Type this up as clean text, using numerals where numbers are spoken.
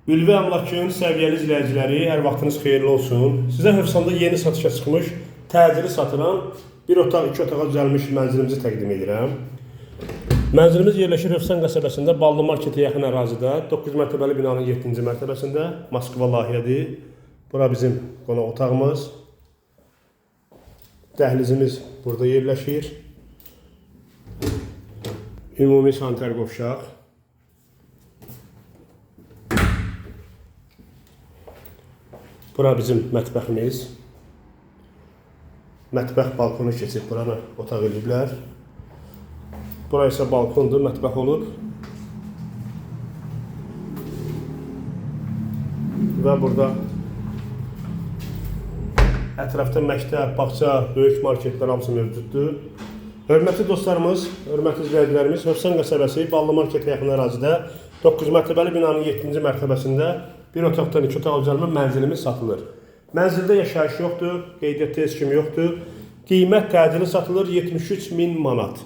Ülvi Əmlakın səviyyəli izləyiciləri, hər vaxtınız xeyirli olsun. Sizə Hövsanda yeni satışa çıxmış, təcili satılan bir otaq, iki otağa düzəlmiş mənzilimizi təqdim edirəm. Mənzilimiz yerləşir Hövsan qəsəbəsində, Ballı Marketə yaxın ərazidə, 9 mərtəbəli binanın 7-ci mərtəbəsində, Moskva layihədir. Bura bizim qonaq otağımız. Dəhlizimiz burada yerləşir. Ümumi sanitar qovşaq. Bura bizim mətbəximiz. Mətbəx balkonu keçib, buranı otaq ediblər. Bura isə balkondur, mətbəx olub. Və burada ətrafda məktəb, bağça, böyük marketlər hamısı mövcuddur. Hörmətli dostlarımız, hörmətli izləyicilərimiz, Hövsan qəsəbəsi, Ballı Marketə yaxın ərazidə 9 mərtəbəli binanın 7-ci mərtəbəsində bir otaqdan iki otaq düzəlmə mənzilimiz satılır. Mənzildə yaşayış yoxdur, qeydiyyatda heç kim yoxdur. Qiymət təcili satılır 73.000 manat.